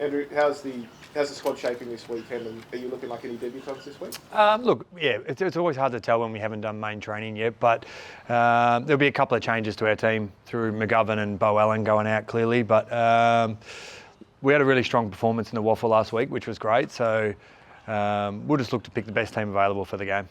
Andrew, how's the squad shaping this weekend, and are you looking like any debutants this week? Look, yeah, it's always hard to tell when we haven't done main training yet, but there'll be a couple of changes to our team through McGovern and Bo Allen going out clearly, but we had a really strong performance in the Waffle last week, which was great, so we'll just look to pick the best team available for the game.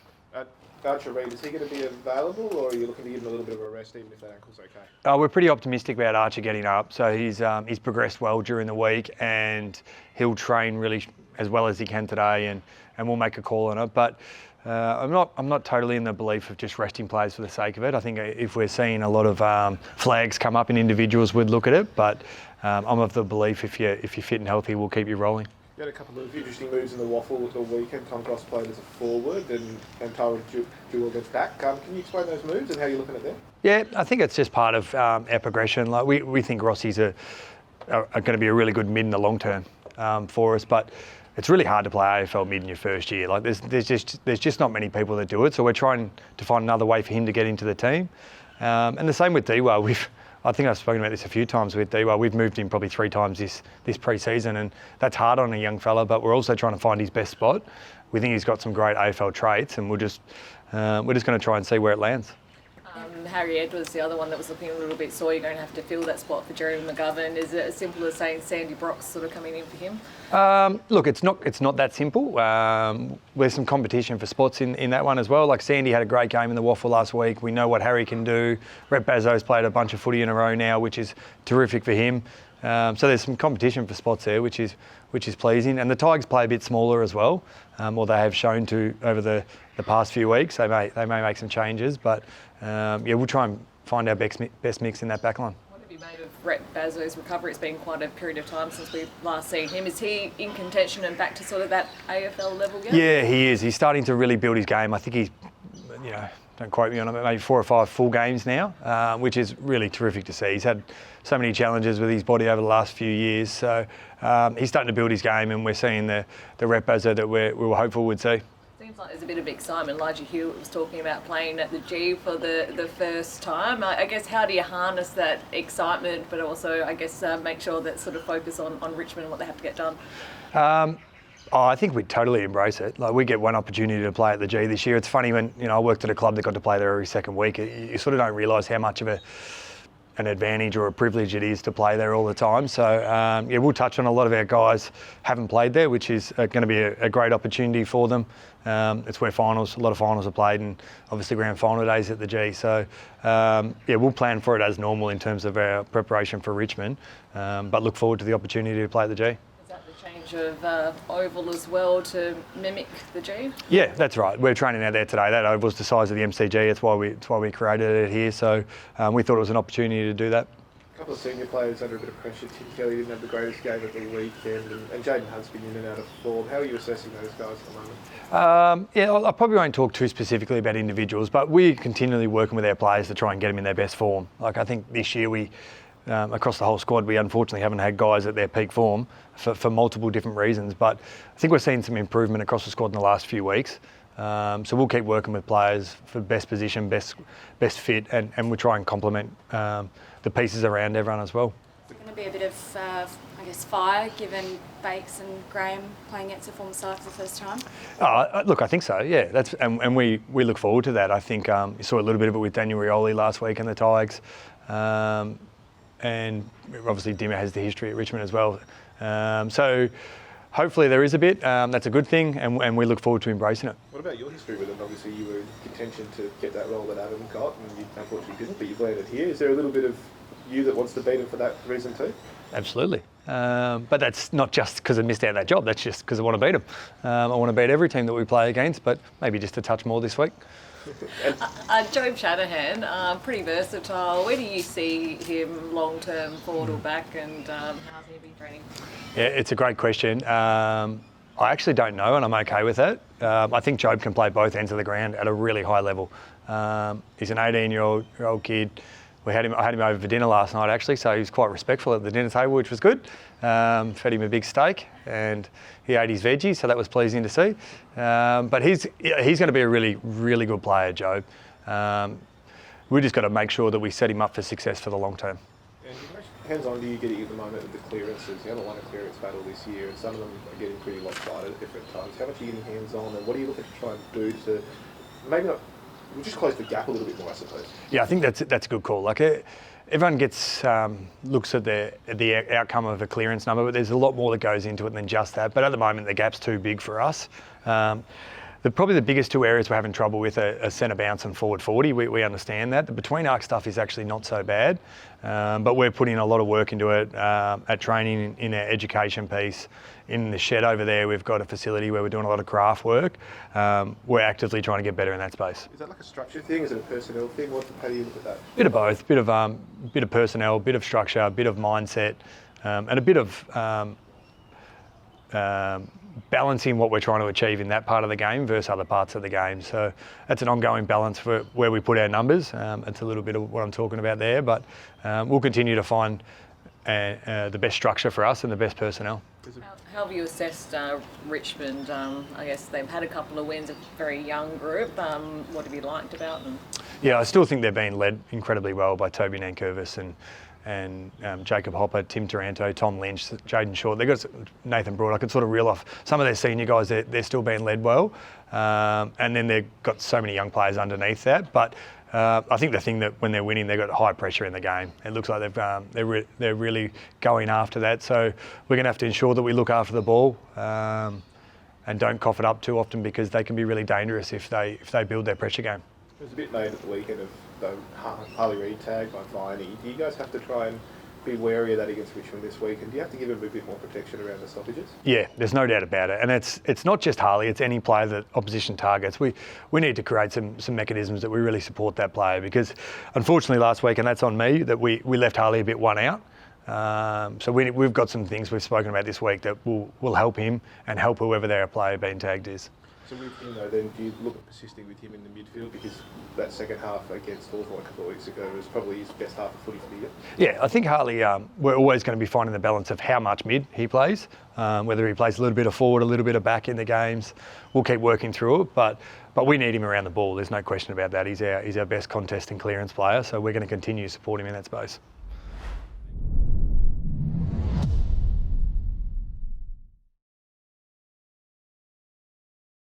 Archer Reid, is he going to be available, or are you looking to give him a little bit of a rest even if that ankle's okay? We're pretty optimistic about Archer getting up. So he's progressed well during the week, and he'll train really as well as he can today, and we'll make a call on it. But I'm not totally in the belief of just resting players for the sake of it. I think if we're seeing a lot of flags come up in individuals, we'd look at it. But I'm of the belief if you're fit and healthy, we'll keep you rolling. You had a couple of interesting moves in the Waffle at the weekend. Tom Cross played as a forward and Tyron Jewell gets back. Can you explain those moves and how you're looking at them? Yeah, I think it's just part of our progression. Like we think Rossies are going to be a really good mid in the long term for us, but it's really hard to play AFL mid in your first year. Like there's just not many people that do it, so we're trying to find another way for him to get into the team. And the same with Dewar. I think I've spoken about this a few times with Dewar. We've moved him probably 3 times this pre-season, and that's hard on a young fella, but we're also trying to find his best spot. We think he's got some great AFL traits, and we're just going to try and see where it lands. Harry Edwards, the other one that was looking a little bit sore, you're going to have to fill that spot for Jeremy McGovern. Is it as simple as saying Sandy Brock's sort of coming in for him? Look, it's not that simple. There's some competition for spots in that one as well. Like Sandy had a great game in the Waffle last week. We know what Harry can do. Bazo's played a bunch of footy in a row now, which is terrific for him. So there's some competition for spots there, which is pleasing. And the Tigers play a bit smaller as well, or they have shown to over the past few weeks. They may make some changes, but we'll try and find our best mix in that backline. What have you made of Bazo's recovery? It's been quite a period of time since we've last seen him. Is he in contention and back to sort of that AFL level yet? Yeah, he is. He's starting to really build his game. I think he's, don't quote me on it, maybe 4 or 5 full games now, which is really terrific to see. He's had so many challenges with his body over the last few years, so he's starting to build his game, and we're seeing the rep Bazo that we were hopeful we'd see. Seems like there's a bit of excitement. Elijah Hewitt was talking about playing at the G for the first time. I guess how do you harness that excitement, but also I guess make sure that sort of focus on Richmond and what they have to get done? I think we'd totally embrace it. Like we get one opportunity to play at the G this year. It's funny when I worked at a club that got to play there every second week. You sort of don't realise how much of an advantage or a privilege it is to play there all the time. So we'll touch on a lot of our guys haven't played there, which is going to be a great opportunity for them. It's where a lot of finals are played, and obviously grand final days at the G. So we'll plan for it as normal in terms of our preparation for Richmond, but look forward to the opportunity to play at the G. Is that the change of oval as well to mimic the G? Yeah, that's right. We're training out there today. That oval's the size of the MCG. It's why we created it here. So we thought it was an opportunity to do that. A couple of senior players under a bit of pressure. Tim Kelly didn't have the greatest game of the weekend, and Jaden Hunt's been in and out of form. How are you assessing those guys at the moment? I probably won't talk too specifically about individuals, but we're continually working with our players to try and get them in their best form. Like I think this year we, across the whole squad, we unfortunately haven't had guys at their peak form for multiple different reasons, but I think we're seeing some improvement across the squad in the last few weeks. So we'll keep working with players for best position, best fit, and we'll try and complement the pieces around everyone as well. Is it going to be a bit of, fire given Bakes and Graham playing against the former side for the first time? Look, I think so, yeah. And we look forward to that. I think you saw a little bit of it with Daniel Rioli last week and the Tigers. And obviously Dimmer has the history at Richmond as well. So hopefully there is a bit. That's a good thing, and we look forward to embracing it. What about your history with them? Obviously you were in contention to get that role that Adam got, and you unfortunately didn't, but you've landed here. Is there a little bit of you that wants to beat him for that reason too? Absolutely. But that's not just because I missed out on that job. That's just because I want to beat them. I want to beat every team that we play against, but maybe just a touch more this week. Job Shatan, pretty versatile. Where do you see him long-term, forward or back, and how's he been training? Yeah, it's a great question. I actually don't know, and I'm okay with it. I think Job can play both ends of the ground at a really high level. He's an 18-year-old kid. I had him over for dinner last night, actually, so he was quite respectful at the dinner table, which was good. Fed him a big steak, and he ate his veggies, so that was pleasing to see. But he's going to be a really, really good player, Job. We've just got to make sure that we set him up for success for the long term. hands-on do you get at the moment with the clearances? You haven't won a clearance battle this year, and some of them are getting pretty lopsided at different times. How much are you getting hands-on, and what are you looking to try and do to maybe not, we'll just close the gap a little bit more, I suppose? Yeah, I think that's a good call. Like everyone gets looks at the outcome of a clearance number, but there's a lot more that goes into it than just that. But at the moment, the gap's too big for us. Probably the biggest two areas we're having trouble with are centre bounce and forward 40. We understand that. The between arc stuff is actually not so bad, but we're putting a lot of work into it at training in our education piece. In the shed over there, we've got a facility where we're doing a lot of craft work. We're actively trying to get better in that space. Is that like a structure thing? Is it a personnel thing? How do you look at that? Bit of both. Bit of personnel, bit of structure, a bit of mindset, and a bit of balancing what we're trying to achieve in that part of the game versus other parts of the game. So that's an ongoing balance for where we put our numbers. It's a little bit of what I'm talking about there, but we'll continue to find the best structure for us and the best personnel. How have you assessed Richmond? I guess they've had a couple of wins, a very young group. What have you liked about them? Yeah, I still think they're being led incredibly well by Toby Nankervis and Jacob Hopper, Tim Taranto, Tom Lynch, Jaden Short. They've got Nathan Broad. I could sort of reel off some of their senior guys. They're still being led well, and then they've got so many young players underneath that. But I think the thing that when they're winning, they've got high pressure in the game. It looks like they're really going after that. So we're going to have to ensure that we look after the ball and don't cough it up too often, because they can be really dangerous if they build their pressure game. It was a bit made at the weekend of the Harley Reid tag by Viney. Do you guys have to try and be wary of that against Richmond this week, and do you have to give them a bit more protection around the stoppages? Yeah, there's no doubt about it, and it's not just Harley, it's any player that opposition targets. We need to create some mechanisms that we really support that player, because unfortunately last week, and that's on me, that we left Harley a bit one out. So we've got some things we've spoken about this week that will help him and help whoever their player being tagged is. So with him though, then do you look at persisting with him in the midfield, because that second half against Hawthorn a couple of weeks ago was probably his best half of footy for the year? Yeah, I think Harley, we're always going to be finding the balance of how much mid he plays, whether he plays a little bit of forward, a little bit of back in the games. We'll keep working through it, but we need him around the ball. There's no question about that. He's our best contest and clearance player, so we're going to continue to support him in that space.